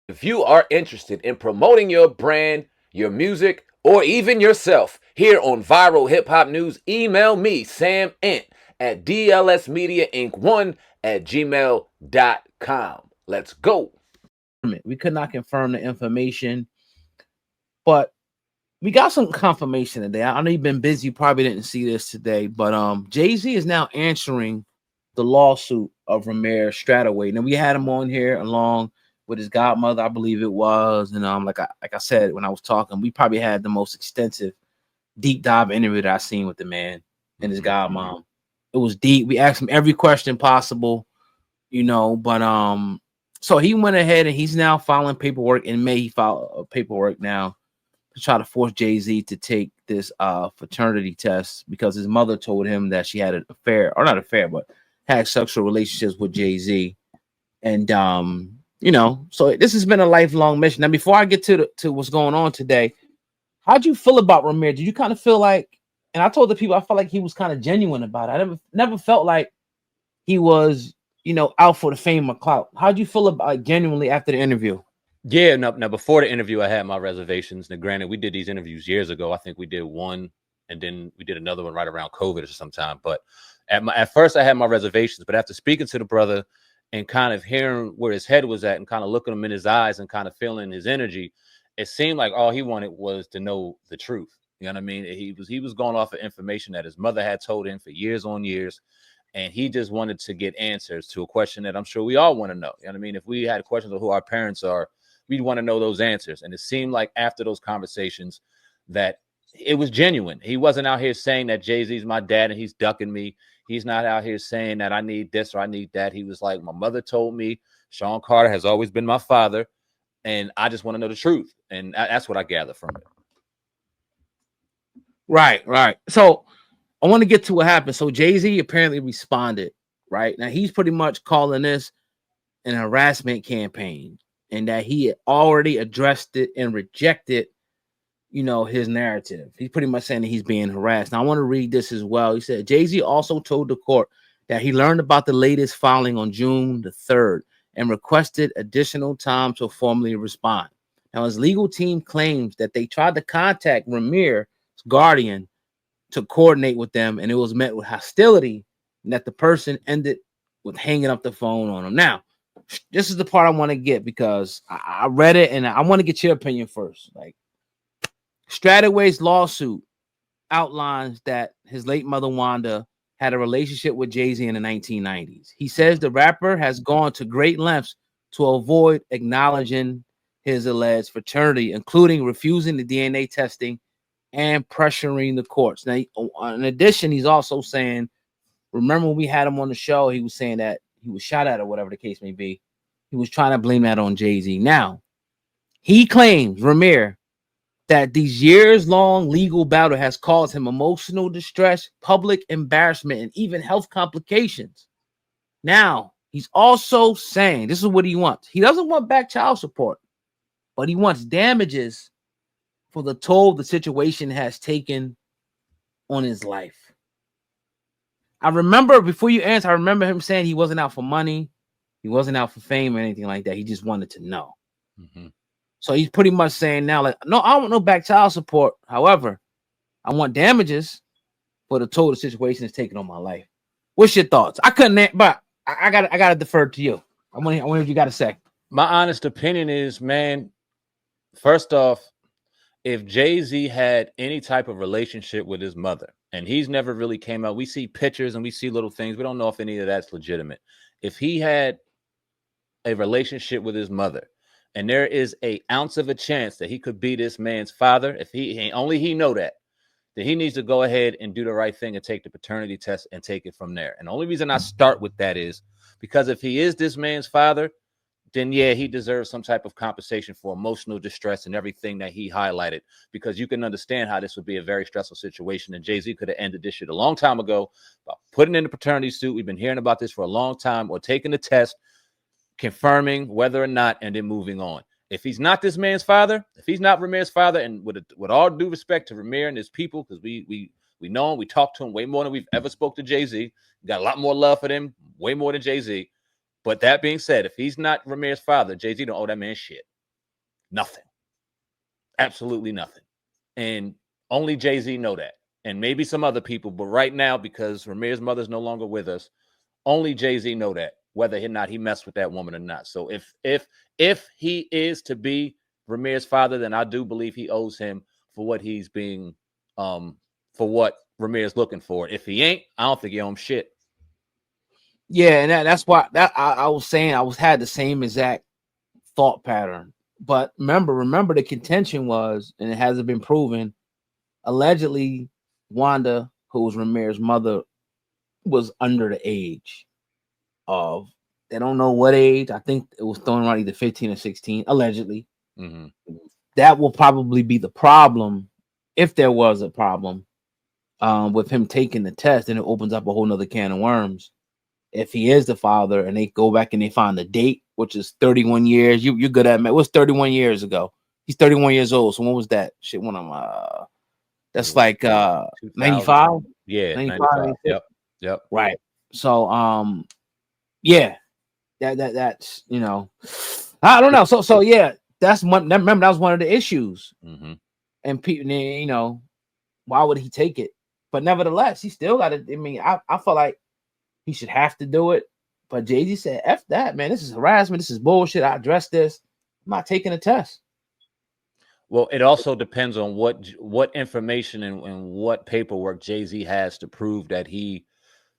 If you are interested in promoting your brand, your music, or even yourself here on Viral Hip Hop News, email me, Sam Ent, at dlsmediainc1 at gmail.com. Let's go. We could not confirm the information, but we got some confirmation today. I know you've been busy, you probably didn't see this today, but Jay-Z is now answering the lawsuit of Rymir Strataway. Now we had him on here along with his godmother, I believe it was, and like I said when I was talking, we probably had the most extensive deep dive interview that I seen with the man and his godmom. It was deep. We asked him every question possible, but so he went ahead and he's now filing paperwork. In May, he filed paperwork now to try to force Jay-Z to take this paternity test because his mother told him that she had an affair, or not affair, but had sexual relationships with Jay-Z. And so this has been a lifelong mission. Now, before I get to what's going on today, how'd you feel about Rymir? Did you kind of feel like, and I told the people I felt like he was kind of genuine about it. I never felt like he was, out for the fame or clout. How'd you feel about genuinely after the interview? Yeah, no, now before the interview, I had my reservations. Now, granted, we did these interviews years ago. I think we did one, and then we did another one right around COVID or sometime. But at first, I had my reservations. But after speaking to the brother and kind of hearing where his head was at, and kind of looking him in his eyes and kind of feeling his energy, it seemed like all he wanted was to know the truth. You know what I mean? He was going off of information that his mother had told him for years on years. And he just wanted to get answers to a question that I'm sure we all want to know. You know what I mean? If we had questions of who our parents are, we'd want to know those answers. And it seemed like after those conversations that it was genuine. He wasn't out here saying that Jay-Z's my dad and he's ducking me. He's not out here saying that I need this or I need that. He was like, my mother told me Sean Carter has always been my father, and I just want to know the truth. And that's what I gather from it. Right. So I want to get to what happened. So Jay-Z apparently responded, right? Now he's pretty much calling this an harassment campaign and that he had already addressed it and rejected, his narrative. He's pretty much saying that he's being harassed. Now I want to read this as well. He said, Jay-Z also told the court that he learned about the latest filing on June the 3rd and requested additional time to formally respond. Now his legal team claims that they tried to contact Rymir's guardian to coordinate with them, and it was met with hostility, and that the person ended with hanging up the phone on him. Now, this is the part I want to get because I read it and I want to get your opinion first. Like, Strataway's lawsuit outlines that his late mother Wanda had a relationship with Jay-Z in the 1990s. He says the rapper has gone to great lengths to avoid acknowledging his alleged fraternity, including refusing the DNA testing and pressuring the courts. Now, in addition, he's also saying, remember when we had him on the show, he was saying that he was shot at or whatever the case may be. He was trying to blame that on Jay-Z. Now, he claims, Rymir, that these years-long legal battle has caused him emotional distress, public embarrassment, and even health complications. Now, he's also saying, this is what he wants. He doesn't want back child support, but he wants damages for the toll the situation has taken on his life. I remember, before you answer, I remember him saying he wasn't out for money. He wasn't out for fame or anything like that. He just wanted to know. Mm-hmm. So he's pretty much saying now, like, no, I don't want no back child support. However, I want damages for the toll the situation is taking on my life. What's your thoughts? I couldn't, but I got to defer to you. I want what you got to say. My honest opinion is, man, first off, if Jay-Z had any type of relationship with his mother, and he's never really came out, we see pictures and we see little things. We don't know if any of that's legitimate. If he had a relationship with his mother, and there is an ounce of a chance that he could be this man's father, if he only he know that, then he needs to go ahead and do the right thing and take the paternity test and take it from there. And the only reason I start with that is because if he is this man's father, then yeah, he deserves some type of compensation for emotional distress and everything that he highlighted, because you can understand how this would be a very stressful situation. And Jay-Z could have ended this shit a long time ago by putting in the paternity suit. We've been hearing about this for a long time, or taking the test, confirming whether or not, and then moving on. If he's not this man's father, if he's not Rymir's father, and with all due respect to Rymir and his people, because we know him, we talk to him way more than we've ever spoke to Jay-Z. We got a lot more love for them, way more than Jay-Z. But that being said, if he's not Rymir's father, Jay-Z don't owe that man shit. Nothing. Absolutely nothing. And only Jay-Z know that. And maybe some other people, but right now, because Rymir's mother's no longer with us, only Jay-Z know that, whether or not he messed with that woman or not. So if he is to be Rymir's father, then I do believe he owes him for what he's being for what Rymir's looking for. If he ain't, I don't think he owes him shit. Yeah, and that's why I was saying had the same exact thought pattern. But remember the contention was, and it hasn't been proven, allegedly Wanda, who was Rymir's mother, was under the age of, they don't know what age. I think it was thrown around either 15 or 16, allegedly. Mm-hmm. That will probably be the problem, if there was a problem, with him taking the test, and it opens up a whole nother can of worms. If he is the father and they go back and they find the date, which is 31 years, you're good at it. What's 31 years ago? He's 31 years old. So when was that? Shit, when I'm that's like 95? Yeah, 95. Yep. Right. So yeah. That's, you know, I don't know. So yeah, that's one. Remember, that was one of the issues. Mm-hmm. And people, you know, why would he take it? But nevertheless, he still got it. I mean, I feel like he should have to do it. But Jay-Z said, F that, man. This is harassment. This is bullshit. I addressed this. I'm not taking a test. Well, it also depends on what information and what paperwork Jay-Z has to prove that he,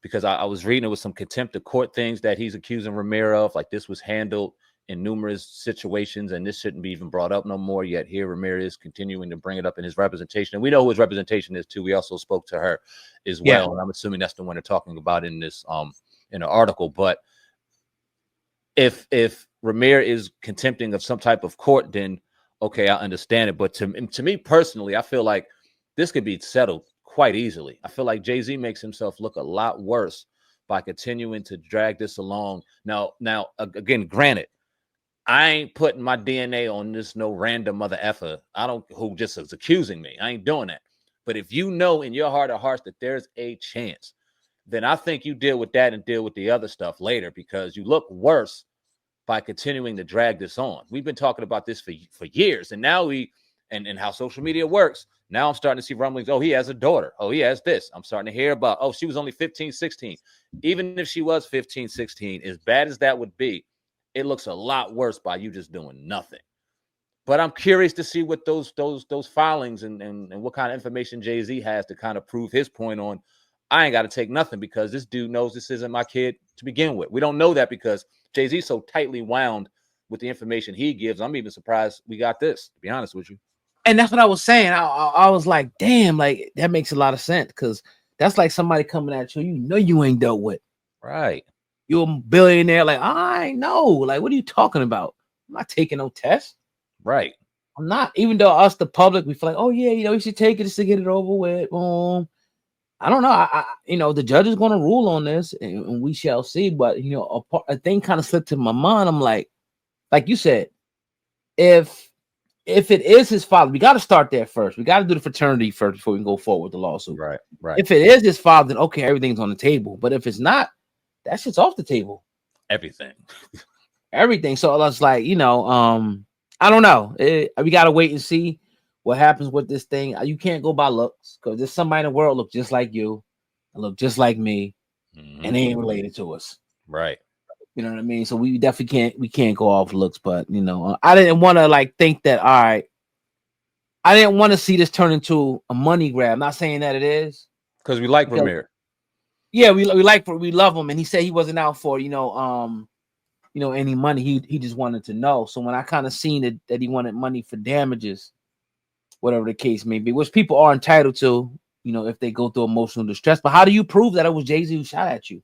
because I was reading it was some contempt of court things that he's accusing Rymir of, like this was handled in numerous situations and this shouldn't be even brought up no more, yet here Rymir is continuing to bring it up in his representation. And we know who his representation is too. We also spoke to her as well. Yeah. And I'm assuming that's the one they're talking about in this in the article. But if Rymir is contempting of some type of court, then okay, I understand it. But to me personally, I feel like this could be settled quite easily. I feel like Jay-Z makes himself look a lot worse by continuing to drag this along. Now, again, granted, I ain't putting my DNA on this no random mother effer. Who just is accusing me. I ain't doing that. But if you know in your heart of hearts that there's a chance, then I think you deal with that and deal with the other stuff later, because you look worse by continuing to drag this on. We've been talking about this for years, and now and how social media works. Now I'm starting to see rumblings. Oh, he has a daughter. Oh, he has this. I'm starting to hear about, oh, she was only 15, 16. Even if she was 15, 16, as bad as that would be, it looks a lot worse by you just doing nothing. But I'm curious to see what those filings and what kind of information Jay-Z has to kind of prove his point on. I ain't got to take nothing because this dude knows this isn't my kid to begin with. We don't know that because Jay-Z's so tightly wound with the information he gives. I'm even surprised we got this, to be honest with you. And that's what I was saying. I was like, damn, like that makes a lot of sense, because that's like somebody coming at you, you know, you ain't dealt with. Right. You're a billionaire. Like, I know. Like, what are you talking about? I'm not taking no test. Right. I'm not. Even though us, the public, we feel like, oh yeah, you know, you should take it just to get it over with. I don't know. I you know, the judge is going to rule on this, and we shall see. But you know, a thing kind of slipped to my mind. I'm like you said, if it is his father, we got to start there first. We got to do the fraternity first before we can go forward with the lawsuit. Right. If it is his father, then okay, everything's on the table. But if it's not, that shit's off the table. Everything. So I was like, you know, I don't know. We got to wait and see what happens with this thing. You can't go by looks, because there's somebody in the world look just like you, and look just like me, and they ain't related to us. Right. You know what I mean? So we definitely can't go off looks. But you know, I didn't want to like think that. All right, I didn't want to see this turn into a money grab. I'm not saying that it is, because we like Rymir. Yeah, we love him, and he said he wasn't out for you know any money. He just wanted to know. So when I kind of seen that he wanted money for damages, whatever the case may be, which people are entitled to, you know, if they go through emotional distress. But how do you prove that it was Jay-Z who shot at you?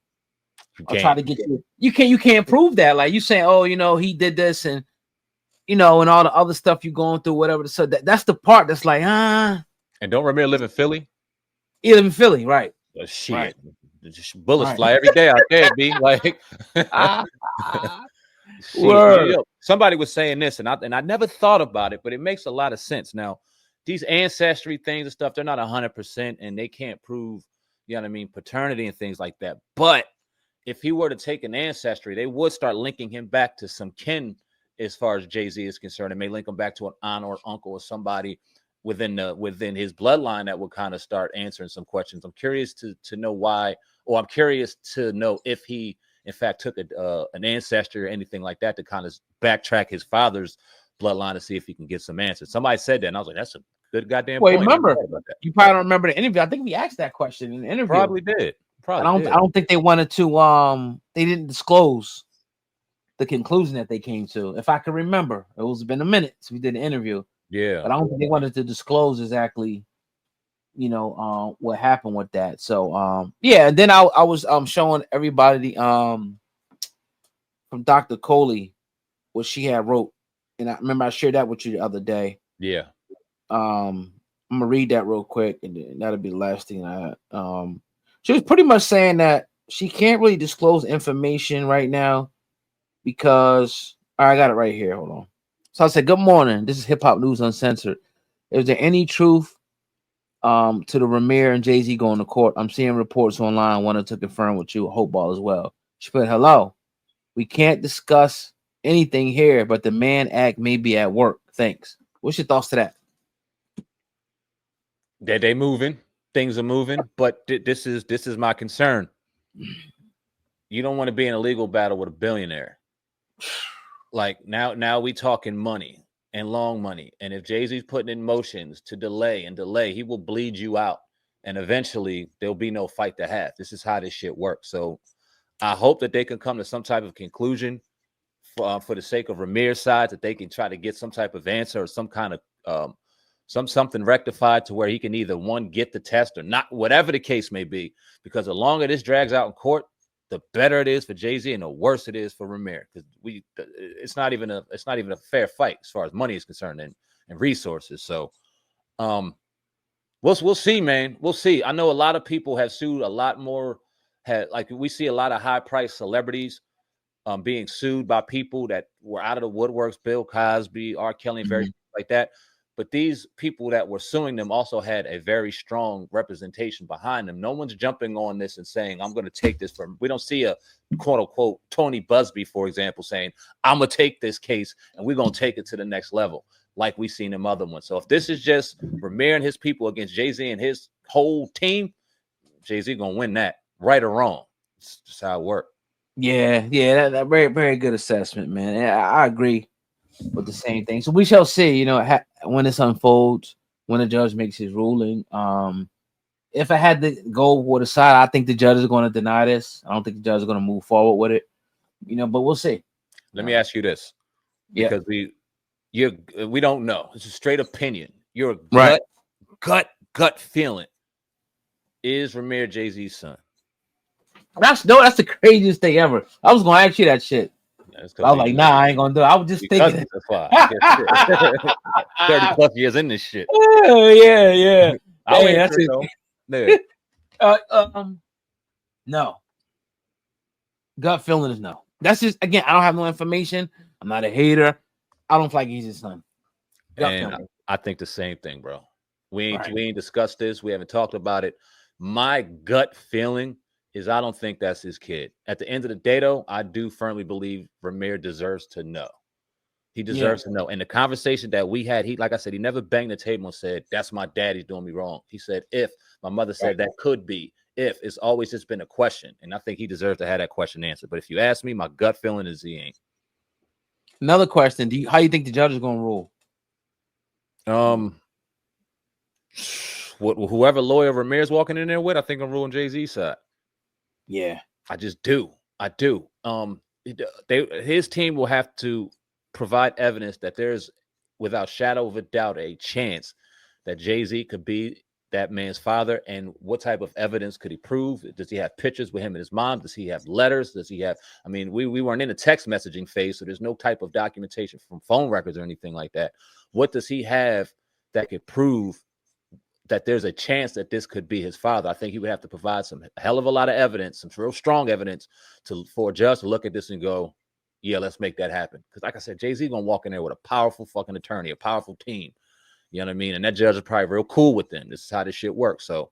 Or try to get you? You can't prove that. Like you saying, oh, you know, he did this, and you know, and all the other stuff you're going through, whatever. So that's the part that's like, And don't Rymir live in Philly? He live in Philly, right? Shit. Right. Bullets fly every day out there, be like. Somebody was saying this, and I never thought about it, but it makes a lot of sense. Now, these ancestry things and stuff, they're not 100%, and they can't prove, you know what I mean, paternity and things like that. But if he were to take an ancestry, they would start linking him back to some kin as far as Jay-Z is concerned. It may link him back to an aunt or uncle or somebody within his bloodline that would kind of start answering some questions. I'm curious to know why, or I'm curious to know if he in fact took an ancestor or anything like that to kind of backtrack his father's bloodline to see if he can get some answers. Somebody said that, and I was like, that's a good goddamn Well, point. remember, you probably don't remember the interview. I think we asked that question in the interview. Probably did. I don't think they wanted to. They didn't disclose the conclusion that they came to. If I can remember, it was been a minute since we did the interview. Yeah, but I don't think they wanted to disclose exactly, what happened with that. So, yeah. And then I was showing everybody from Dr. Coley what she had wrote, and I remember I shared that with you the other day. Yeah. I'm gonna read that real quick, and then that'll be the last thing I had. She was pretty much saying that she can't really disclose information right now because I got it right here. Hold on. So I said, "Good morning. This is Hip Hop News Uncensored. Is there any truth to the Rymir and Jay-Z going to court? I'm seeing reports online. Wanted to confirm with you, Hope Ball as well." She put, "Hello. We can't discuss anything here, but the Mann Act may be at work. Thanks." What's your thoughts to that? They moving. Things are moving, but this is my concern. You don't want to be in a legal battle with a billionaire. Like now we talking money and long money. And if Jay-Z's putting in motions to delay, he will bleed you out. And eventually there'll be no fight to have. This is how this shit works. So I hope that they can come to some type of conclusion for the sake of Rymir's side, that they can try to get some type of answer or some kind of something rectified to where he can either get the test or not, whatever the case may be. Because the longer this drags out in court, the better it is for Jay-Z and the worse it is for Rymir. Because it's not even a fair fight as far as money is concerned and resources. So we'll see, man. We'll see. I know a lot of people have sued a lot more. We see a lot of high-priced celebrities being sued by people that were out of the woodworks, Bill Cosby, R. Kelly, and very like that. But these people that were suing them also had a very strong representation behind them. No one's jumping on this and saying, I'm going to take this from. We don't see a quote unquote Tony Busby, for example, saying, I'm going to take this case and we're going to take it to the next level, like we've seen in other ones. So if this is just Rymir and his people against Jay-Z and his whole team, Jay-Z going to win that, right or wrong. It's just how it works. Yeah, that very, very good assessment, man. Yeah, I agree with the same thing. So we shall see, when this unfolds, when the judge makes his ruling. If I had to go with a side, I think the judge is going to deny this. I don't think the judge is going to move forward with it, but we'll see. Let me ask you this, because we don't know. It's a straight opinion. Your gut feeling. Is Rymir Jay-Z's son? That's the craziest thing ever. I was going to ask you that shit. I was like, nah, I ain't gonna do it. I was just thinking. That's why. 30 plus years in this shit. Yeah. That's it. No. Gut feeling is no. That's just, again, I don't have no information. I'm not a hater. I don't feel like he's his son. I think the same thing, bro. We ain't discussed this. We haven't talked about it. My gut feeling is I don't think that's his kid. At the end of the day, though, I do firmly believe Rymir deserves to know. He deserves to know. And the conversation that we had, like I said, he never banged the table and said, that's my daddy's doing me wrong. He said, if. My mother said that could be. If. It's always just been a question. And I think he deserves to have that question answered. But if you ask me, my gut feeling is he ain't. Another question. How do you think the judge is going to rule? Whoever lawyer Rymir's walking in there with, I think I'm ruling Jay-Z's side. Yeah, I just do. I do. His team will have to provide evidence that there's, without shadow of a doubt, a chance that Jay-Z could be that man's father. And what type of evidence could he prove? Does he have pictures with him and his mom? Does he have letters? Does he have? I mean, we weren't in the text messaging phase, so there's no type of documentation from phone records or anything like that. What does he have that could prove that there's a chance that this could be his father? I think he would have to provide some hell of a lot of evidence, some real strong evidence for a judge to look at this and go, yeah, let's make that happen. Because like I said, Jay-Z going to walk in there with a powerful fucking attorney, a powerful team. You know what I mean? And that judge is probably real cool with them. This is how this shit works. So,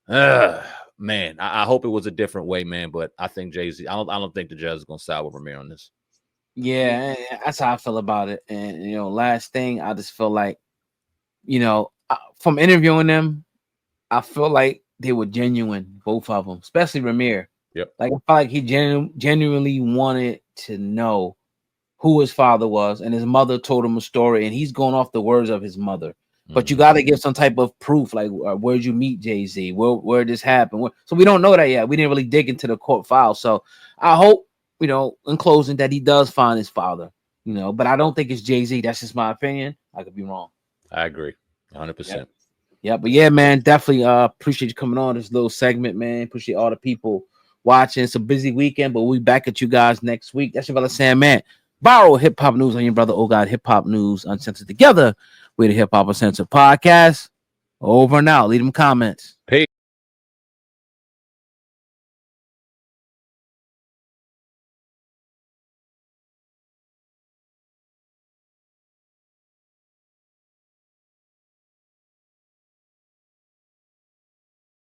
man, I hope it was a different way, man. But I think Jay-Z, I don't think the judge is going to side with Rymir on this. Yeah, and that's how I feel about it. And last thing, I just feel like, from interviewing them, I feel like they were genuine, both of them, especially Rymir. Yep. Like I felt like he genuinely wanted to know who his father was, and his mother told him a story, and he's going off the words of his mother. But you got to give some type of proof, like where'd you meet Jay-Z? Where this happened? So we don't know that yet. We didn't really dig into the court file. So I hope, in closing, that he does find his father. But I don't think it's Jay-Z. That's just my opinion. I could be wrong. I agree, 100%. Yeah, but yeah, man, definitely appreciate you coming on this little segment, man. Appreciate all the people watching. It's a busy weekend, but we'll be back at you guys next week. That's your brother Sam, man. Viral hip hop news on your brother. Oh God, hip hop news uncensored together. We're the Hip Hop Uncensored podcast. Over and out. Leave them comments. Peace.